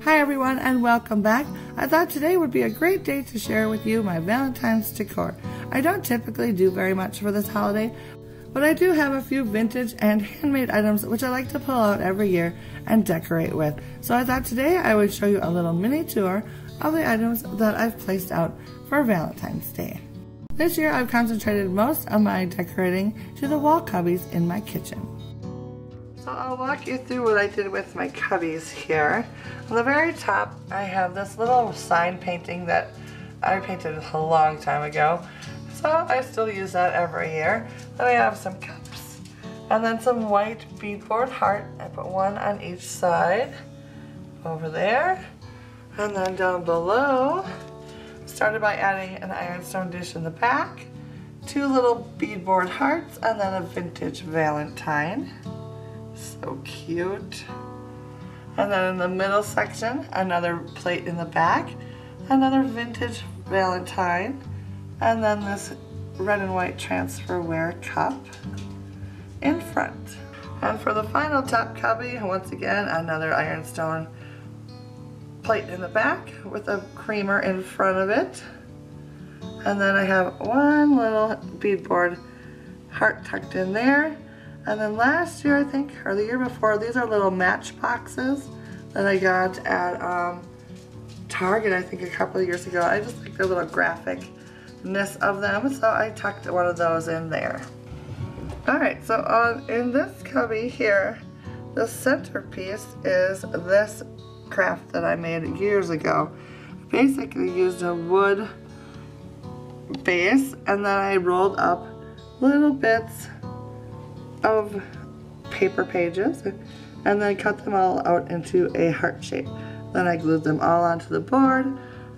Hi everyone and welcome back. I thought today would be a great day to share with you my Valentine's decor. I don't typically do very much for this holiday, but I do have a few vintage and handmade items which I like to pull out every year and decorate with. So I thought today I would show you a little mini tour of the items that I've placed out for Valentine's Day. This year I've concentrated most of my decorating to the wall cubbies in my kitchen. So I'll walk you through what I did with my cubbies here. On the very top I have this little sign painting that I painted a long time ago. So I still use that every year. Then I have some cups and then some white beadboard heart. I put one on each side over there. And then down below, started by adding an ironstone dish in the back, two little beadboard hearts, and then a vintage Valentine. So cute. And then in the middle section, another plate in the back, another vintage Valentine, and then this red and white transferware cup in front. And for the final top cubby, once again, another ironstone plate in the back with a creamer in front of it. And then I have one little beadboard heart tucked in there. And then last year, I think, or the year before, these are little match boxes that I got at Target, I think, a couple of years ago. I just like the little graphicness of them, so I tucked one of those in there. Alright, so in this cubby here, the centerpiece is this craft that I made years ago. Basically used a wood base, and then I rolled up little bits of paper pages and then cut them all out into a heart shape. Then I glued them all onto the board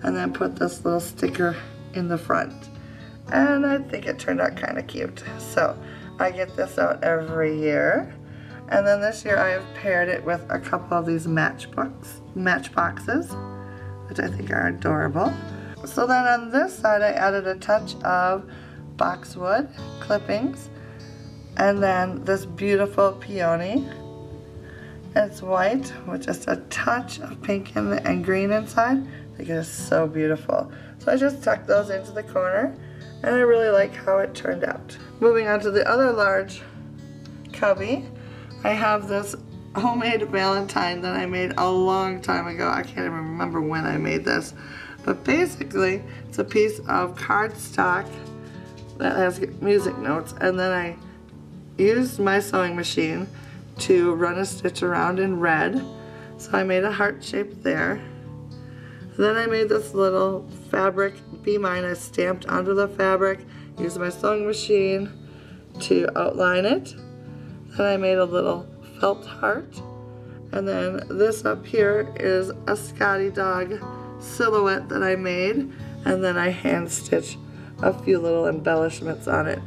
and then put this little sticker in the front. And I think it turned out kind of cute. So I get this out every year. And then this year I have paired it with a couple of these matchboxes, which I think are adorable. So then on this side I added a touch of boxwood clippings, and then this beautiful peony. It's white with just a touch of pink and green inside. I think it is so beautiful. So I just tucked those into the corner, and I really like how it turned out. Moving on to the other large cubby, I have this homemade Valentine that I made a long time ago. I can't even remember when I made this. But basically, it's a piece of cardstock that has music notes, and then I used my sewing machine to run a stitch around in red. So I made a heart shape there. Then I made this little fabric Be Mine. I stamped onto the fabric, used my sewing machine to outline it. Then I made a little felt heart. And then this up here is a Scotty dog silhouette that I made. And then I hand stitched a few little embellishments on it.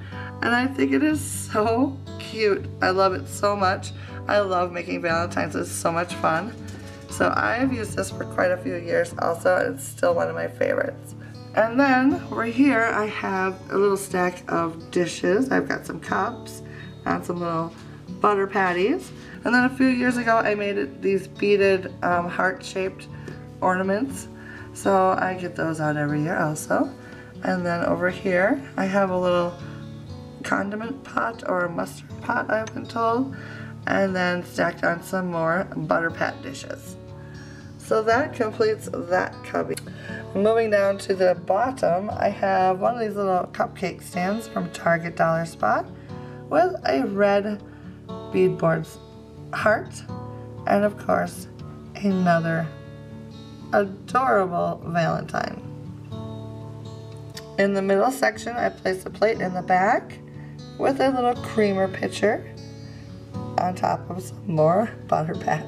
And I think it is so cute. I love it so much. I love making Valentines. It's so much fun. So I've used this for quite a few years also. It's still one of my favorites. And then over here I have a little stack of dishes. I've got some cups and some little butter patties. And then a few years ago I made these beaded heart-shaped ornaments. So I get those out every year also. And then over here I have a little condiment pot or a mustard pot, I've been told, and then stacked on some more butter pat dishes. So that completes that cubby. Moving down to the bottom, I have one of these little cupcake stands from Target Dollar Spot with a red beadboard heart, and of course another adorable Valentine. In the middle section I placed a plate in the back with a little creamer pitcher on top of some more butter pat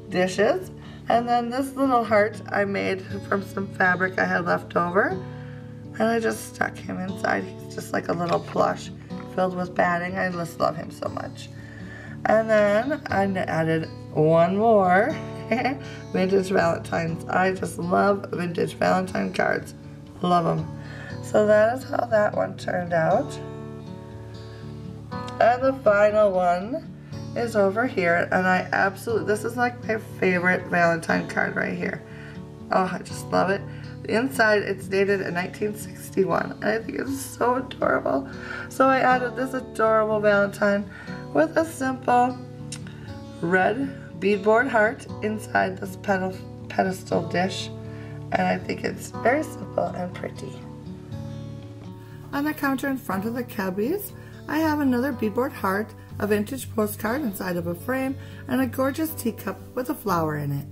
dishes. And then this little heart I made from some fabric I had left over, and I just stuck him inside. He's just like a little plush filled with batting. I just love him so much. And then I added one more vintage Valentines. I just love vintage Valentine cards. Love them. So that is how that one turned out. And the final one is over here, and I absolutely, this is like my favorite Valentine card right here. Oh, I just love it. The inside, it's dated in 1961, and I think it's so adorable. So I added this adorable Valentine with a simple red beadboard heart inside this pedestal dish, and I think it's very simple and pretty. On the counter in front of the cubbies, I have another beadboard heart, a vintage postcard inside of a frame, and a gorgeous teacup with a flower in it.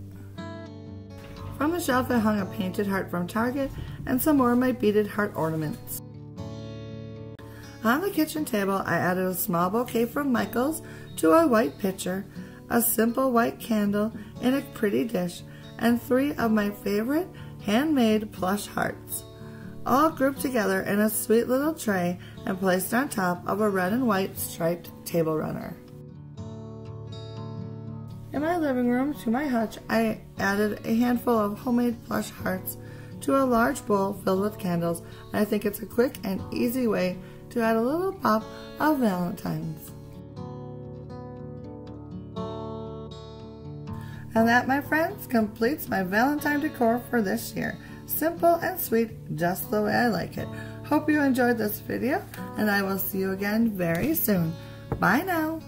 From the shelf I hung a painted heart from Target and some more of my beaded heart ornaments. On the kitchen table I added a small bouquet from Michael's to a white pitcher, a simple white candle in a pretty dish, and 3 of my favorite handmade plush hearts, all grouped together in a sweet little tray and placed on top of a red and white striped table runner. In my living room, to my hutch, I added a handful of homemade plush hearts to a large bowl filled with candles, and I think it's a quick and easy way to add a little pop of Valentine's. And that, my friends, completes my Valentine decor for this year. Simple and sweet, just the way I like it. Hope you enjoyed this video, and I will see you again very soon. Bye now.